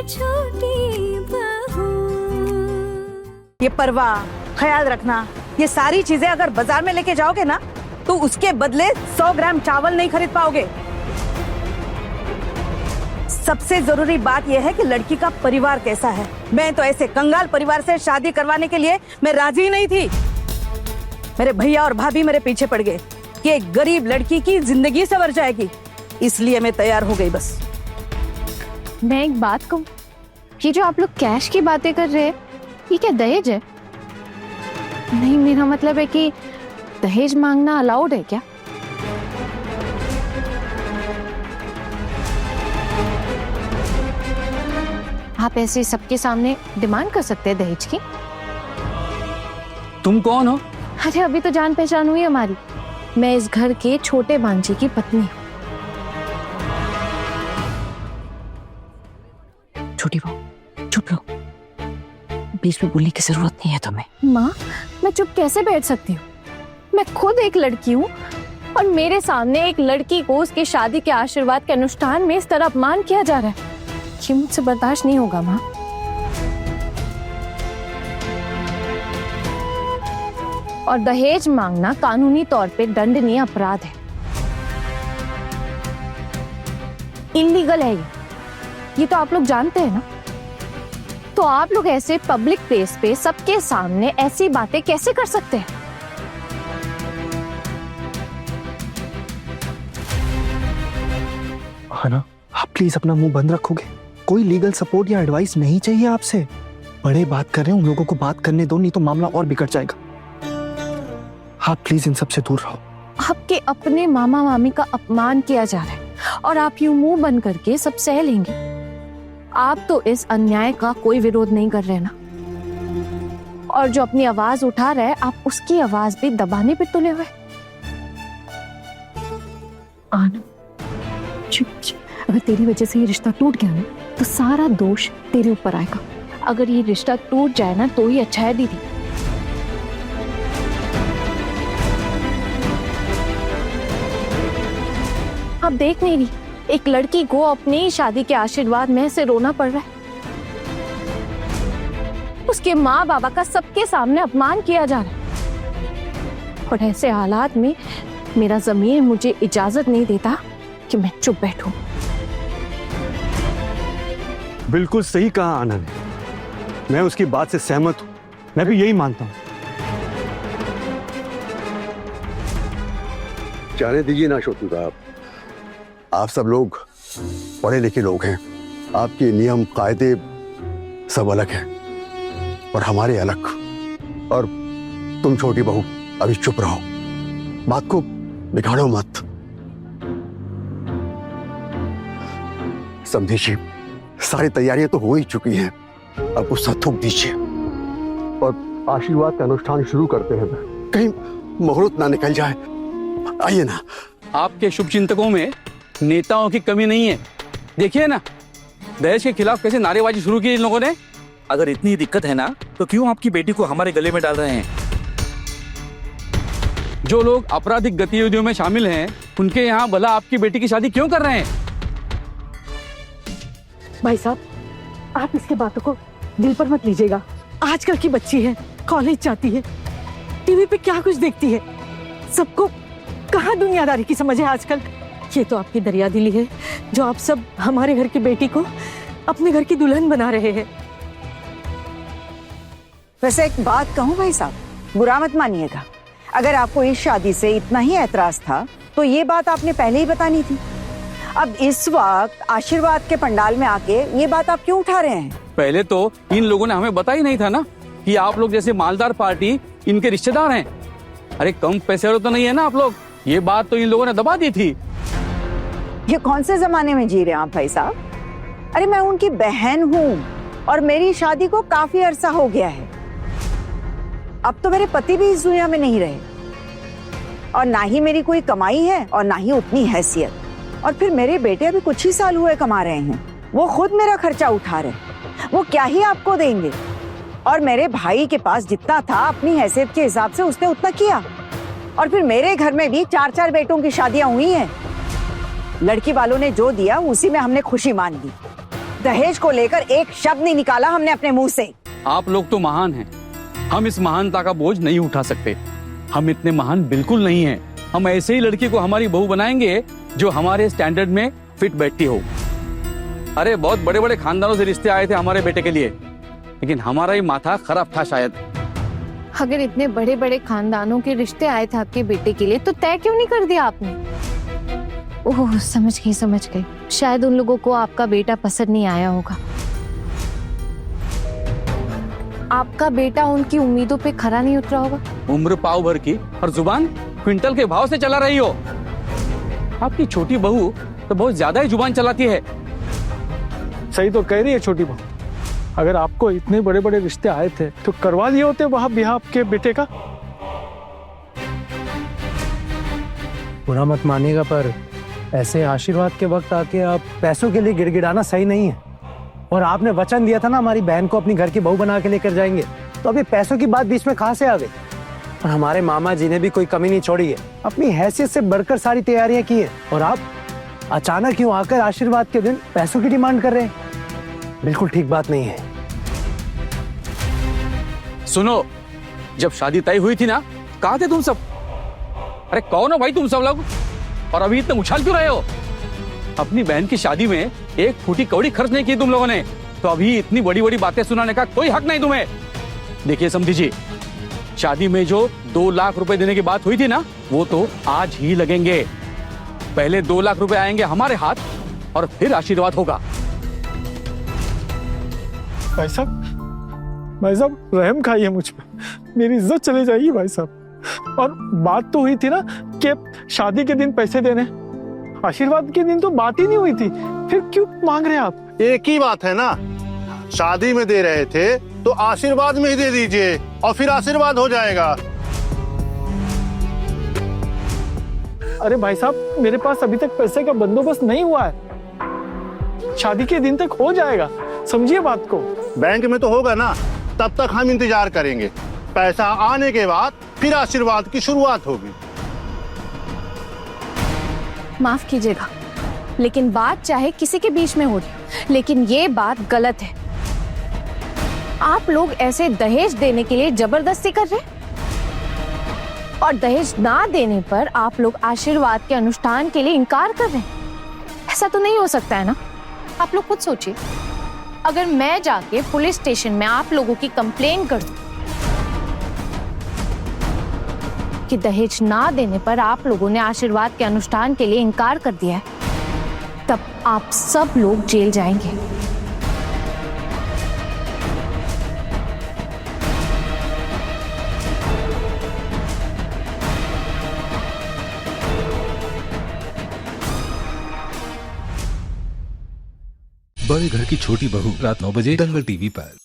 छोटी बहू। ये परवा, ख्याल रखना, ये सारी चीजें अगर बाजार में लेके जाओगे ना तो उसके बदले 100 ग्राम चावल नहीं खरीद पाओगे। सबसे जरूरी बात यह है कि लड़की का परिवार कैसा है। मैं तो ऐसे कंगाल परिवार से शादी करवाने के लिए मैं राजी ही नहीं थी। मेरे भैया और भाभी मेरे पीछे पड़ गए कि एक गरीब लड़की की जिंदगी संवर जाएगी, इसलिए मैं तैयार हो गई बस। मैं एक बात कहूँ, ये जो आप लोग कैश की बातें कर रहे हैं, ये क्या दहेज है? नहीं, मेरा मतलब है कि दहेज मांगना अलाउड है क्या? आप ऐसे सबके सामने डिमांड कर सकते हैं दहेज की? तुम कौन हो? अरे अभी तो जान पहचान हुई हमारी। मैं इस घर के छोटे बांझी की पत्नी हूँ। छोटी बहू चुप रहो, बीच में बोलने की जरूरत नहीं है तुम्हें। माँ, मैं चुप कैसे बैठ सकती हूँ? मैं खुद एक लड़की हूँ और मेरे सामने एक लड़की को उसकी शादी के आशीर्वाद के अनुष्ठान में इस तरह अपमान किया जा रहा है। ये मुझसे बर्दाश्त नहीं होगा माँ। और दहेज मांगना कानूनी तौर पे दंडनीय अपराध है, इलीगल है ये तो आप लोग जानते हैं ना। तो आप लोग ऐसे पब्लिक प्लेस पे सबके सामने ऐसी बातें कैसे कर सकते हैं? ना, आप प्लीज अपना मुंह बंद रखोगे? कोई लीगल सपोर्ट या एडवाइस नहीं चाहिए आपसे। बड़े बात कर रहे हैं, उन लोगों को बात करने दो, नहीं तो मामला और बिगड़ जाएगा। आप प्लीज इन सब से दूर रहो। आपके अपने मामा मामी का अपमान किया जा रहा है और आप यूं मुंह बंद करके सब सह लेंगे। आप तो इस अन्याय का कोई विरोध नहीं कर रहे ना, और जो अपनी आवाज उठा रहा है आप उसकी आवाज भी दबाने पे तुले हुए। आना चुप चुप। अगर तेरी वजह से ये रिश्ता टूट गया ना तो सारा दोष तेरे ऊपर आएगा। अगर ये रिश्ता टूट जाए ना तो ही अच्छा है दीदी। आप देख नहीं रही, एक लड़की को अपनी शादी के आशीर्वाद में से रोना पड़ रहा है। उसके माँ बाबा का सबके सामने अपमान किया जा रहा है, और ऐसे हालात में मेरा ज़मीर मुझे इजाजत नहीं देता कि मैं चुप बैठूं। बिल्कुल सही कहा आना ने, मैं उसकी बात से सहमत हूं। मैं भी यही मानता हूं। जाने दीजिए ना छोटू साहब, आप सब लोग पढ़े लिखे लोग हैं, आपके नियम कायदे सब अलग हैं और हमारे अलग। और तुम छोटी बहू अभी चुप रहो, बात को बिगाड़ो मत। समझी जी, सारी तैयारियां तो हो ही चुकी हैं, अब गुस्सा थूक दीजिए और आशीर्वाद का अनुष्ठान शुरू करते हैं। कहीं मुहूर्त ना निकल जाए। आइए ना। आपके शुभ चिंतकों में नेताओं की कमी नहीं है। देखिए ना, दहेज के खिलाफ कैसे नारेबाजी शुरू की इन लोगों ने। अगर इतनी दिक्कत है ना तो क्यों आपकी बेटी को हमारे गले में डाल रहे हैं? जो लोग आपराधिक गतिविधियों में शामिल हैं उनके यहाँ भला आपकी बेटी की शादी क्यों कर रहे हैं? भाई साहब, आप इसकी बातों को दिल पर मत लीजिएगा। आजकल की बच्ची है, कॉलेज जाती है, टीवी पे क्या कुछ देखती है, सबको कहाँ दुनियादारी की समझ है आजकल। ये तो आपकी दरियादिली है जो आप सब हमारे घर की बेटी को अपने घर की दुल्हन बना रहे हैं। वैसे एक बात कहूँ भाई साहब, बुरा मत मानिएगा, अगर आपको इस शादी से इतना ही ऐतराज था तो ये बात आपने पहले ही बतानी थी। अब इस वक्त आशीर्वाद के पंडाल में आके ये बात आप क्यों उठा रहे हैं? पहले तो इन लोगों ने हमें बता ही नहीं था ना कि आप लोग जैसे मालदार पार्टी इनके रिश्तेदार हैं। अरे कम पैसे वाले तो नहीं है ना आप लोग, ये बात तो इन लोगों ने दबा दी थी। ये कौन से जमाने में जी रहे हैं आप भाई साहब? अरे मैं उनकी बहन हूँ और मेरी शादी को काफी अरसा हो गया है। अब तो मेरे पति भी इस दुनिया में नहीं रहे और ना ही मेरी कोई कमाई है और ना ही उतनी हैसियत। और फिर मेरे बेटे अभी कुछ ही साल हुए कमा रहे हैं, वो खुद मेरा खर्चा उठा रहे हैं, वो क्या ही आपको देंगे। और मेरे भाई के पास जितना था अपनी हैसियत के हिसाब से उसने उतना किया। और फिर मेरे घर में भी 4-4 बेटों की शादियां हुई हैं। लड़की वालों ने जो दिया उसी में हमने खुशी मान ली। दहेज को लेकर एक शब्द नहीं निकाला हमने अपने मुंह से। आप लोग तो महान हैं, हम इस महानता का बोझ नहीं उठा सकते। हम इतने महान बिल्कुल नहीं हैं। हम ऐसे ही लड़की को हमारी बहू बनाएंगे जो हमारे स्टैंडर्ड में फिट बैठती हो। अरे बहुत बड़े बड़े खानदानों से रिश्ते आए थे हमारे बेटे के लिए, लेकिन हमारा ही माथा खराब था शायद। अगर इतने बड़े बड़े खानदानों के रिश्ते आए थे आपके बेटे के लिए तो तय क्यों नहीं कर दिया आपने? ओह समझ गई। शायद उन लोगों को आपका बेटा पसंद नहीं आया होगा। आपका बेटा उनकी उम्मीदों पे खरा नहीं उतरा होगा। उम्र पाव भर की और जुबान क्विंटल के भाव से चला रही हो। आपकी छोटी बहू तो बहुत ज्यादा ही जुबान चलाती है। सही तो कह रही है छोटी बहू। अगर आपको इतने बड़े बड़े रिश्ते आए थे तो करवा लिए होते वहां ब्याह आपके बेटे का। बुरा मत मानिएगा, पर ऐसे आशीर्वाद के वक्त आके आप पैसों के लिए गिड़गिड़ाना सही नहीं है। और आपने वचन दिया था ना हमारी बहन को अपनी घर की बहू बना के लेकर जाएंगे, तो अभी पैसों की बात बीच में कहां से आ गई? और हमारे मामा जी ने भी कोई कमी नहीं छोड़ी है, अपनी हैसियत से बढ़कर सारी तैयारियां की है। और आप अचानक क्यों आकर आशीर्वाद के दिन पैसों की डिमांड कर रहे हैं? बिल्कुल ठीक बात नहीं है। सुनो, जब शादी तय हुई थी ना, कहाँ थे तुम सब? अरे कौन हो भाई तुम सब लोग? और अभी इतने उछाल क्यों रहे हो? अपनी बहन की शादी में एक फूटी कौड़ी खर्च नहीं की तुम लोगों ने, तो अभी इतनी बड़ी बड़ी बातें सुनाने का कोई हक नहीं तुम्हें। देखिए समझी जी, शादी में जो 2 लाख रुपए देने की बात हुई थी ना, वो तो आज ही लगेंगे। पहले 2 लाख रुपए आएंगे हमारे हाथ और फिर आशीर्वाद होगा। भाई साहब रहम खाइए मुझ पे, मेरी इज्जत चली जाएगी भाई साहब। और बात तो हुई थी ना कि शादी के दिन पैसे देने, आशीर्वाद के दिन तो बात ही नहीं हुई थी, फिर क्यों मांग रहे हैं आप? एक ही बात है ना, शादी में दे रहे थे तो आशीर्वाद में ही दे दीजिए और फिर आशीर्वाद हो जाएगा। अरे भाई साहब, मेरे पास अभी तक पैसे का बंदोबस्त नहीं हुआ है, शादी के दिन तक हो जाएगा, समझिए बात को। बैंक में तो होगा ना, तब तक हम इंतजार करेंगे। पैसा आने के बाद फिर आशीर्वाद की शुरुआत होगी। माफ कीजिएगा, लेकिन बात चाहे किसी के बीच में हो रही, लेकिन ये बात गलत है। आप लोग ऐसे दहेज देने के लिए जबरदस्ती कर रहे हैं और दहेज ना देने पर आप लोग आशीर्वाद के अनुष्ठान के लिए इनकार कर रहे हैं। ऐसा तो नहीं हो सकता है ना? आप लोग खुद सोचिए, अगर मैं जाके पुलिस स्टेशन में आप लोगों की कंप्लेन कर दूं कि दहेज ना देने पर आप लोगों ने आशीर्वाद के अनुष्ठान के लिए इनकार कर दिया है, तब आप सब लोग जेल जाएंगे। बड़े घर की छोटी बहू, रात 9 बजे दंगल टीवी पर।